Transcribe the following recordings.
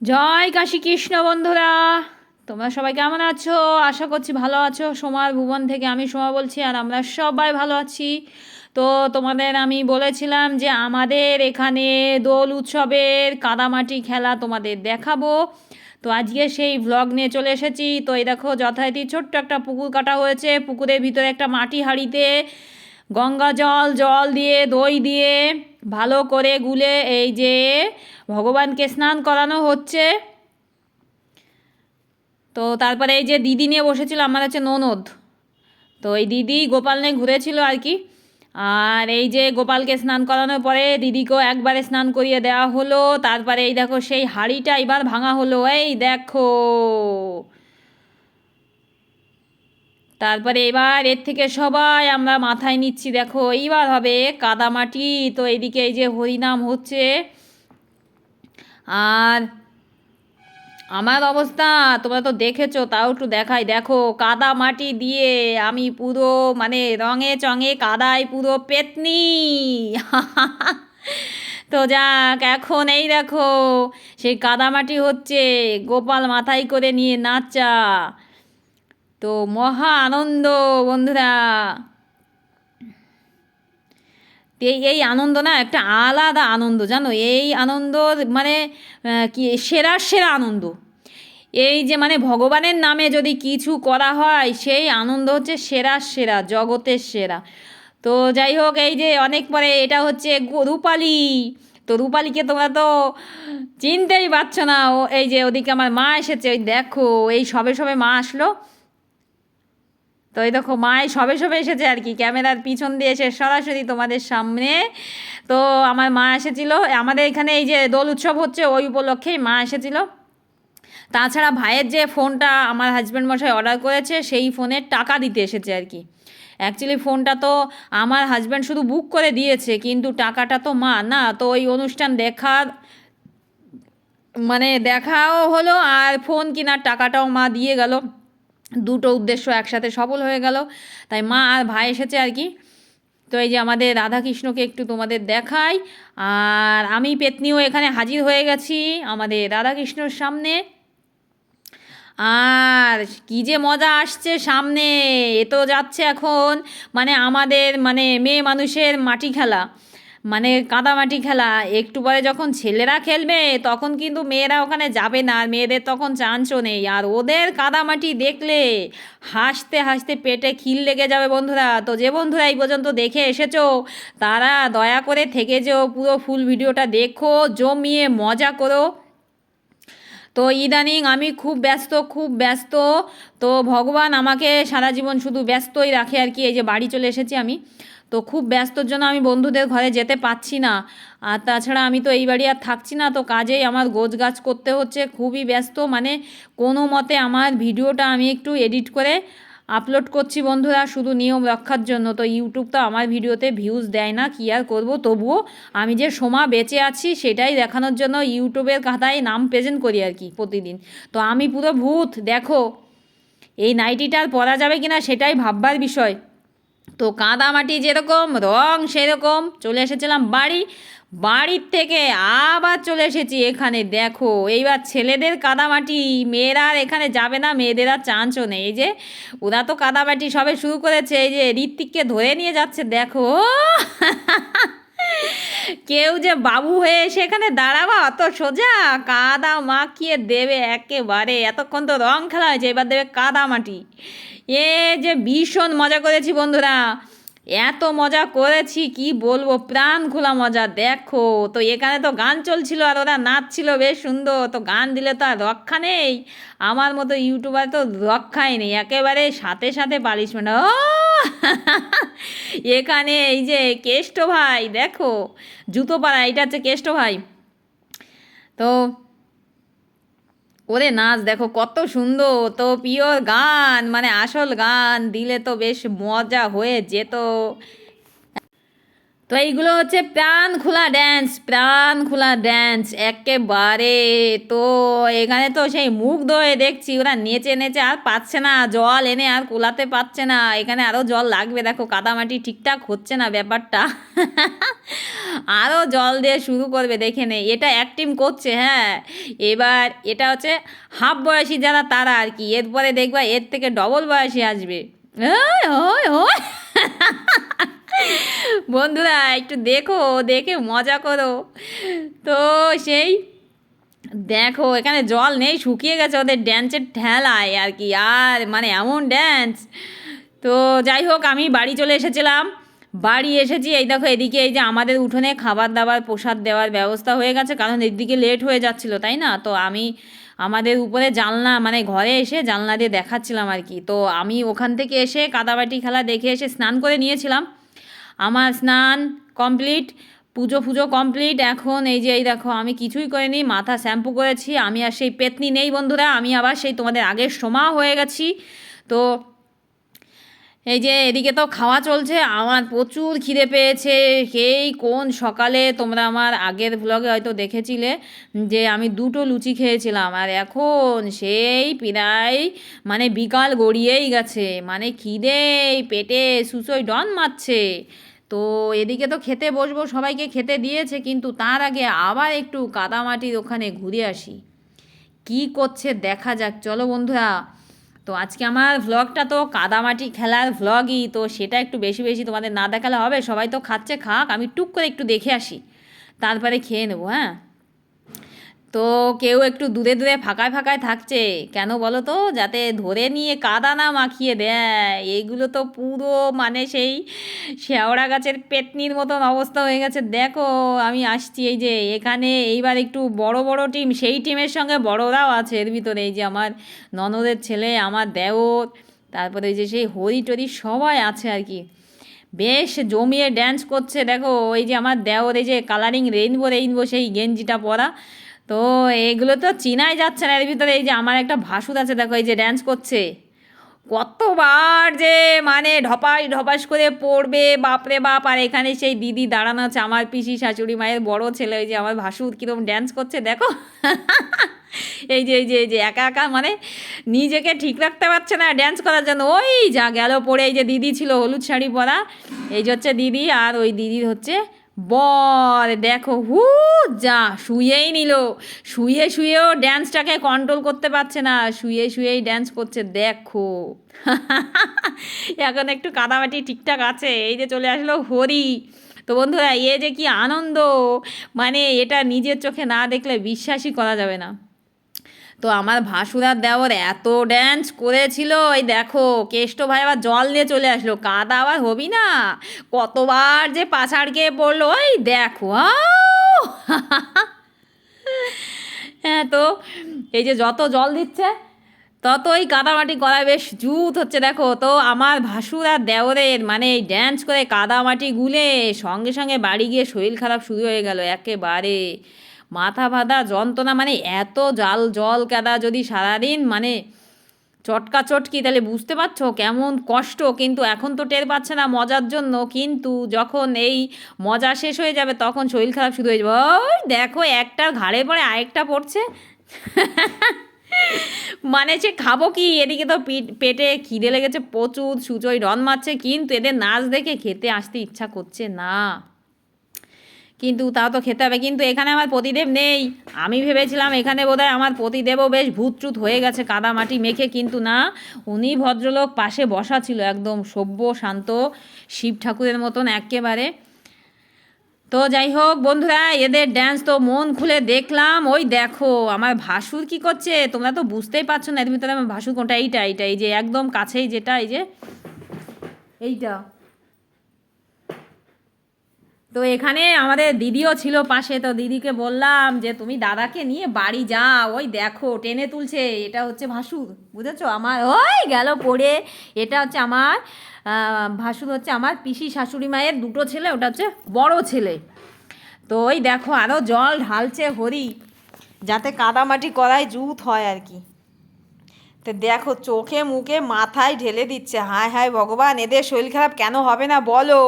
জয় কাশী কৃষ্ণ বন্ধুরা, তোমরা সবাই কেমন আছো? আশা করছি ভালো আছো। সোমার ভুবন থেকে আমি সোমা বলছি, আর আমরা সবাই ভালো আছি। তো তোমাদের আমি বলেছিলাম যে আমাদের এখানে দোল উৎসবের কাদামাটি খেলা তোমাদের দেখাবো। তো আজকে সেই ভ্লগ নিয়ে চলে এসেছি। তো এই দেখো, যথারীতি ছোট্ট একটা পুকুর কাটা হয়েছে। পুকুরের ভিতরে একটা মাটি হাঁড়িতে গঙ্গা জল জল দিয়ে দই দিয়ে ভালো করে গুলে এই যে ভগবানকে স্নান করানো হচ্ছে। তো তারপরে এই যে দিদি নিয়ে বসেছিল, আমার হচ্ছে ননদ। তো এই দিদি গোপাল নিয়ে ঘুরেছিল আর কি। আর এই যে গোপালকে স্নান করানোর পরে দিদিকেও একবারে স্নান করিয়ে দেওয়া হলো। তারপরে এই দেখো সেই হাঁড়িটা এবার ভাঙা হলো, এই দেখো। তারপরে এবার এর থেকে সবাই আমরা মাথায় নিচ্ছি, দেখো এইবার হবে কাদামাটি। তো এইদিকে এই যে হরিনাম হচ্ছে। আর আমার অবস্থা তোমরা তো দেখেছো, তাও একটু দেখাই। দেখো কাদা মাটি দিয়ে আমি পুরো মানে রঙে চঙে কাদায় পুরো পেতনি। তো যাক, এখন এই দেখো সেই কাদামাটি হচ্ছে, গোপাল মাথায় করে নিয়ে নাচা। তো মহা আনন্দ বন্ধুরা। এই এই আনন্দ না, একটা আলাদা আনন্দ জানো। এই আনন্দ মানে কি সেরা সেরা আনন্দ। এই যে মানে ভগবানের নামে যদি কিছু করা হয়, সেই আনন্দ হচ্ছে সেরা সেরা, জগতের সেরা। তো যাই হোক, এই যে অনেক পরে এটা হচ্ছে রূপালী। তো রূপালীকে তোমরা তো চিনতেই পারছো না। ও এই যে ওদিকে আমার মা এসেছে, ওই দেখো এই সবে সবে মা আসলো। তো এই দেখো মাই সবে সবে এসেছে আর কি, ক্যামেরার পিছন দিয়ে এসে সরাসরি তোমাদের সামনে। তো আমার মা এসেছিলো আমাদের এখানে, এই যে দোল উৎসব হচ্ছে ওই উপলক্ষেই মা এসেছিলো। তাছাড়া ভাইয়ের যে ফোনটা আমার হাজব্যান্ড মশাই অর্ডার করেছে, সেই ফোনের টাকা দিতে এসেছে আর কি। অ্যাকচুয়ালি ফোনটা তো আমার হাজব্যান্ড শুধু বুক করে দিয়েছে, কিন্তু টাকাটা তো মা না। তো ওই অনুষ্ঠান দেখার মানে দেখাও হলো, আর ফোন কেনার টাকাটাও মা দিয়ে গেল। দুটো উদ্দেশ্য একসাথে সফল হয়ে গেল। তাই মা আর ভাই এসেছে আর কি। তো এই যে আমাদের রাধাকৃষ্ণকে একটু তোমাদের দেখাই। আর আমি পেতনিও এখানে হাজির হয়ে গেছি আমাদের রাধাকৃষ্ণর সামনে। আর কি যে মজা আসছে সামনে। এ তো যাচ্ছে এখন মানে আমাদের মানে মেয়ে মানুষের মাটি খেলা, মানে কাদামাটি খেলা। একটু পরে যখন ছেলেরা খেলবে, তখন কিন্তু মেয়েরা ওখানে যাবে না, আর মেয়েদের তখন চান্সও নেই। আর ওদের কাদামাটি দেখলে হাসতে হাসতে পেটে খিল লেগে যাবে বন্ধুরা। তো যে বন্ধুরা এই পর্যন্ত দেখে এসেছো, তারা দয়া করে থেকে যেও, পুরো ফুল ভিডিওটা দেখো, জমিয়ে মজা করো। তো ইদানিং আমি খুব ব্যস্ত, খুব ব্যস্ত। তো ভগবান আমাকে সারা জীবন শুধু ব্যস্তই রাখে আর কি। এই যে বাড়ি চলে এসেছি আমি। তো খুব ব্যস্তর জন্য আমি বন্ধুদের ঘরে যেতে পারছি না। আর তাছাড়া আমি তো এই বাড়ি আর থাকছি না, তো কাজেই আমার গোছগাছ করতে হচ্ছে, খুবই ব্যস্ত। মানে কোনো মতে আমার ভিডিওটা আমি একটু এডিট করে আপলোড করছি বন্ধুরা, শুধু নিয়ম রক্ষার জন্য। তো ইউটিউব তো আমার ভিডিওতে ভিউজ দেয় না, কী আর করবো। তবুও আমি যে সোমা বেঁচে আছি সেটাই দেখানোর জন্য ইউটিউবের খাতায় নাম প্রেজেন্ট করি আর কি প্রতিদিন। তো আমি পুরো ভূত দেখো। এই নাইটিটা আর পরা যাবে কিনা সেটাই ভাববার বিষয়। তো কাদামাটি যেরকম রং সেরকম। চলে এসেছিলাম বাড়ি, বাড়ির থেকে আবার চলে এসেছি এখানে। দেখো এইবার ছেলেদের কাদামাটি, মেয়েরা আর এখানে যাবে না, মেয়েদের আর চান্সও নেই। এই যে ওরা তো কাদামাটি সবে শুরু করেছে, এই যে ঋত্বিককে ধরে নিয়ে যাচ্ছে দেখো। কেউ যে বাবু হয়ে সেখানে দাঁড়াবা অত সোজা? কাদা মাখিয়ে দেবে একেবারে। এতক্ষণ তো রং খেলা হয়েছে, এবার দেবে কাদা মাটি। এ যে ভীষণ মজা করেছি বন্ধুরা, এত মজা করেছি কি বলবো, প্রাণ খোলা মজা। দেখো তো এখানে তো গান চলছিল আর ওরা নাচছিল বেশ সুন্দর। তো গান দিলে তো আর রক্ষা নেই, আমার মতো ইউটিউবার তো রক্ষাই নেই, একেবারে সাথে সাথে পালিশমেন্ট। ও এখানে এই যে কেষ্ট ভাই দেখো, জুতো পাড়া, এটা হচ্ছে কেষ্ট ভাই। তো ওরে নাচ দেখো কত সুন্দর। তো পিওর গান মানে আসল গান দিলে তো বেশ মজা হয়ে যেত। তো এইগুলো হচ্ছে প্রাণ খোলা ড্যান্স, প্রাণ খোলা ড্যান্স একেবারে। তো এখানে তো সেই মুগ্ধ হয়ে দেখছি ওরা নেচে নেচে আর পাচ্ছে না, জল এনে আর কোলাতে পারছে না, এখানে আরও জল লাগবে। দেখো কাদামাটি ঠিকঠাক হচ্ছে না ব্যাপারটা, আরও জল দিয়ে শুরু করবে দেখে নে। এটা এক টিম করছে, হ্যাঁ। এবার এটা হচ্ছে হাফ বয়সী যারা তারা আর কি, এরপরে দেখবা এর থেকে ডবল বয়সী আসবে। ওই ওই ওই বন্ধুরা একটু দেখো, দেখে মজা করো। তো সেই দেখো এখানে জল নেই, শুকিয়ে গেছে ওদের ড্যান্সের ঠেলায় আর কি, আর মানে এমন ড্যান্স। তো যাই হোক আমি বাড়ি চলে এসেছিলাম, বাড়ি এসেছি, এই দেখো এদিকে এই যে আমাদের উঠোনে খাবার দাবার প্রসাদ দেওয়ার ব্যবস্থা হয়ে গেছে, কারণ এদিকে লেট হয়ে যাচ্ছিলো তাই না। তো আমি আমাদের উপরে জানলা মানে ঘরে এসে জানলা দিয়ে দেখাচ্ছিলাম আর কি। তো আমি ওখান থেকে এসে কাদাবাটি খেলা দেখে এসে স্নান করে নিয়েছিলাম, আমার স্নান কমপ্লিট, পুজো ফুজো কমপ্লিট। এখন এই যে এই দেখো আমি কিছুই করিনি, মাথা শ্যাম্পু করেছি, আমি আর সেই পেতনি নেই বন্ধুরা, আমি আবার সেই তোমাদের আগের সোমা হয়ে গেছি। তো এই যে এদিকে তো খাওয়া চলছে, আমার প্রচুর খিদে পেয়েছে, সেই কোন সকালে তোমরা আমার আগের ব্লগে হয়তো দেখেছিলে যে আমি 2টো লুচি খেয়েছিলাম, আর এখন সেই প্রায় মানে বিকাল গড়িয়েই গেছে, মানে খিদেই পেটে সুসই ডন মারছে। তো এদিকে তো খেতে বসবো, সবাইকে খেতে দিয়েছে, কিন্তু তার আগে আবার একটু কাদামাটির ওখানে ঘুরে আসি, কি করছে দেখা যাক, চলো বন্ধুরা। তো আজকে আমার ভ্লগটা তো কাদামাটি খেলার ভ্লগই, তো সেটা একটু বেশি বেশি তোমাদের না দেখালে হবে, সবাই তো খাচ্ছে খাক, আমি টুক করে একটু দেখে আসি, তারপরে খেয়ে নেবো, হ্যাঁ। তো কেউ একটু দূরে দূরে ফাঁকায় ফাঁকায় থাকছে কেন বলো তো, যাতে ধরে নিয়ে কাদা না মাখিয়ে দেয়। এইগুলো তো পুরো মানে সেই শেওড়া গাছের পেতনির মতন অবস্থা হয়ে গেছে। দেখো আমি আসছি এই যে এখানে, এইবার একটু বড় বড় টিম, সেই টিমের সঙ্গে বড়রাও আছে এর ভিতরে, এই যে আমার ননদের ছেলে, আমার দেওর, তারপরে এই যে সেই হরি টরি সবাই আছে আর কি, বেশ জমিয়ে ড্যান্স করছে। দেখো ওই যে আমার দেওর এই যে কালারিং রেইনবো রেইনবো সেই গেঞ্জিটা পরা, তো এগুলো তো চিনাই যাচ্ছে না। এর ভিতরে এই যে আমার একটা ভাসুর আছে, দেখো এই যে ড্যান্স করছে, কতবার যে মানে ঢপাস ঢপাস করে পড়বে বাপরে বাপ। আর এখানে সেই দিদি দাঁড়ানো আছে, আমার পিসি শাশুড়ি মায়ের বড় ছেলে, ওই যে আমার ভাসুর কীরকম ড্যান্স করছে দেখো। এই যে একা একা মানে নিজেকে ঠিক রাখতে পারছে না ড্যান্স করার জন্য, ওই যা গেল পড়ে। এই যে দিদি ছিল হলুদ শাড়ি পরা, এই যে হচ্ছে দিদি, আর ওই দিদির হচ্ছে বর, দেখো হু যা শুয়েই নিল, শুয়ে শুয়েও ড্যান্সটাকে কন্ট্রোল করতে পারছে না, শুয়ে শুয়েই ড্যান্স করছে দেখো। এখন একটু কাদামাটি ঠিকঠাক আছে, এই যে চলে আসলো হরি। তো বন্ধুরা এ যে কি আনন্দ, মানে এটা নিজের চোখে না দেখলে বিশ্বাসই করা যাবে না। তো আমার ভাসুরার দেওর এত ড্যান্স করেছিল, ওই দেখো কেষ্ট ভাই আবার জল নিয়ে চলে আসলো, কাদা আবার হবি না, কতবার যে পাছাড় খেয়ে পড়লো, ওই দেখো। হ্যাঁ, তো এই যে যত জল দিচ্ছে ততই কাদামাটি করা বেশ জুত হচ্ছে দেখো। তো আমার ভাসুর আর দেওরের মানে এই ড্যান্স করে কাদামাটি গুলে সঙ্গে সঙ্গে বাড়ি গিয়ে শরীর খারাপ শুরু হয়ে গেল একেবারে, মাথা বাঁধা যন্ত্রণা, মানে এত জল কাদা যদি সারাদিন মানে চটকা চটকি, তাহলে বুঝতে পারছো কেমন কষ্ট। কিন্তু এখন তো টের পাচ্ছে না মজার জন্য, কিন্তু যখন এই মজা শেষ হয়ে যাবে তখন শরীর খারাপ শুরু হয়ে যাবে। ওই দেখো একটার ঘাড়ে পড়ে আরেকটা পড়ছে। মানে সে খাবো কি, এদিকে তো পেটে খিদে লেগেছে প্রচুর, সুচোই রন মারছে, কিন্তু এদের নাচ দেখে খেতে আসতে ইচ্ছা করছে না, কিন্তু তাও তো খেতে হবে। কিন্তু এখানে আমার পতিদেব নেই, আমি ভেবেছিলাম এখানে বোধহয় আমার পতিদেবও বেশ ভূতচুত হয়ে গেছে কাদা মাটি মেখে, কিন্তু না, উনি ভদ্রলোক পাশে বসা ছিল একদম সভ্য শান্ত শিব ঠাকুরের মতন একেবারে। তো যাই হোক বন্ধুরা, এদের ড্যান্স তো মন খুলে দেখলাম। ওই দেখো আমার ভাসুর কি করছে, তোমরা তো বুঝতেই পারছো না এর ভিতরে আমার ভাসুর কোনটা, এইটা এই যে একদম কাছেই যেটা, এই যে এইটা। তো এখানে আমাদের দিদিও ছিল পাশে, তো দিদিকে বললাম যে তুমি দাদাকে নিয়ে বাড়ি যাও, ওই দেখো টেনে তুলছে, এটা হচ্ছে ভাসুর, বুঝেছো আমার, ওই গেল পড়ে। এটা হচ্ছে আমার ভাসুর, হচ্ছে আমার পিসি শাশুড়ি মায়ের 2টো ছেলে, ওটা হচ্ছে বড় ছেলে। তো ওই দেখো আরও জল ঢালছে হরি, যাতে কাদামাটি করায় জুত হয় আর কি। তো দেখো চোখে মুখে মাথায় ঢেলে দিচ্ছে, হায় হায় ভগবান, এদের শরীর খারাপ কেন হবে না বলো?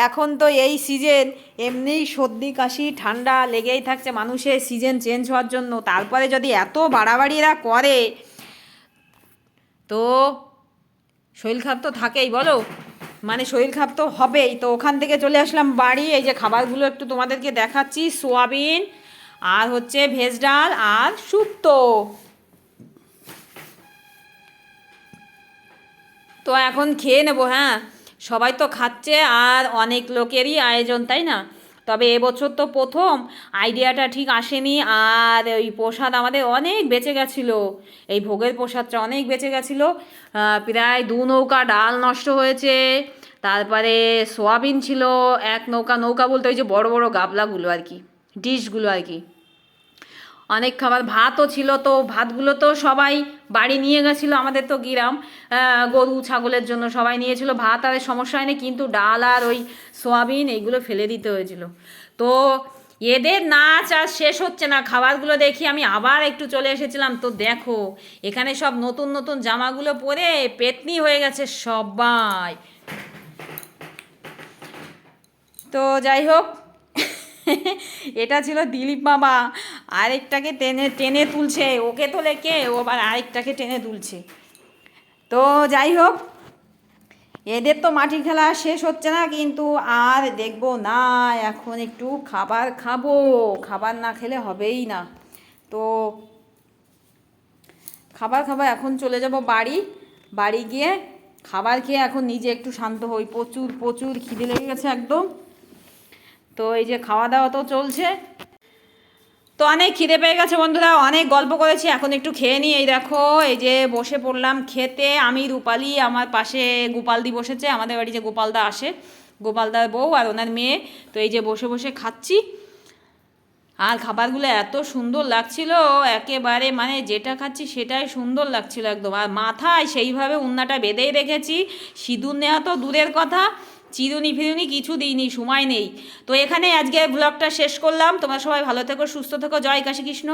এখন তো এই সিজন, এমনিই সর্দি কাশি ঠান্ডা লেগেই থাকছে মানুষের সিজন চেঞ্জ হওয়ার জন্য, তারপরে যদি এত বাড়াবাড়ি এরা করে তো শরীর খারাপ তো থাকেই বলো, মানে শরীর খারাপ তো হবেই। তো ওখান থেকে চলে আসলাম বাড়ি, এই যে খাবারগুলো একটু তোমাদেরকে দেখাচ্ছি, সোয়াবিন আর হচ্ছে ভেজ ডাল আর শুক্তো। তো এখন খেয়ে নেবো, হ্যাঁ সবাই তো খাচ্ছে আর অনেক লোকেরই আয়োজন, তাই না? তবে এবছর তো প্রথম, আইডিয়াটা ঠিক আসেনি, আর ওই প্রসাদ আমাদের অনেক বেঁচে গেছিলো, এই ভোগের প্রসাদটা অনেক বেঁচে গেছিলো, প্রায় 2 নৌকা ডাল নষ্ট হয়েছে, তারপরে সোয়াবিন ছিল 1 নৌকা, নৌকা বলতে ওই যে বড় বড় গাবলাগুলো আর কি, ডিশগুলো আর কি, অনেক খাবার, ভাতও ছিল, তো ভাতগুলো তো সবাই বাড়ি নিয়ে গেছিলো, আমাদের তো গ্রাম, গরু ছাগলের জন্য সবাই নিয়েছিল ভাত, আর সমস্যা হয়নি, কিন্তু ডাল আর ওই সোয়াবিন এইগুলো ফেলে দিতে হয়েছিল। তো এদের নাচ আর শেষ হচ্ছে না, খাবারগুলো দেখি আমি আবার একটু চলে এসেছিলাম, তো দেখো এখানে সব নতুন নতুন জামাগুলো পরে পেতনি হয়ে গেছে সবাই। তো যাই হোক, এটা ছিল দিলীপ মামা, আরেকটাকে টেনে টেনে তুলছে, ওকে তোলে কে, ও আবার আরেকটাকে টেনে তুলছে। তো যাই হোক, এদের তো মাটির খেলা শেষ হচ্ছে না, কিন্তু আর দেখবো না, এখন একটু খাবার খাবো, খাবার না খেলে হবেই না। তো খাবার খাবার এখন চলে যাব বাড়ি, বাড়ি গিয়ে খাবার খেয়ে এখন নিজে একটু শান্ত হই, প্রচুর প্রচুর খিদে লেগে গেছে একদম। তো এই যে খাওয়া দাওয়া তো চলছে, তো অনেক খিদে পেয়ে গেছে বন্ধুরা, অনেক গল্প করেছি, এখন একটু খেয়ে নিই। এই দেখো এই যে বসে পড়লাম খেতে, আমি রূপালি, আমার পাশে গোপালদি বসেছে, আমাদের বাড়ি যে গোপালদা আসে, গোপালদার বউ আর ওনার মেয়ে, তো এই যে বসে বসে খাচ্ছি, আর খাবারগুলো এত সুন্দর লাগছিল, একেবারে মানে যেটা খাচ্ছি সেটাই সুন্দর লাগছিল একদম, আর মাথায় সেইভাবে উন্নাটা বেঁধেই রেখেছি, সিঁদুর নেওয়া তো দূরের কথা, চিরুনি ফিরুনি কিছু দিইনি, সময় নেই। তো এখানে আজকে ব্লগটা শেষ করলাম, তোমরা সবাই ভালো থেকো, সুস্থ থেকো, জয় কাশী কৃষ্ণ।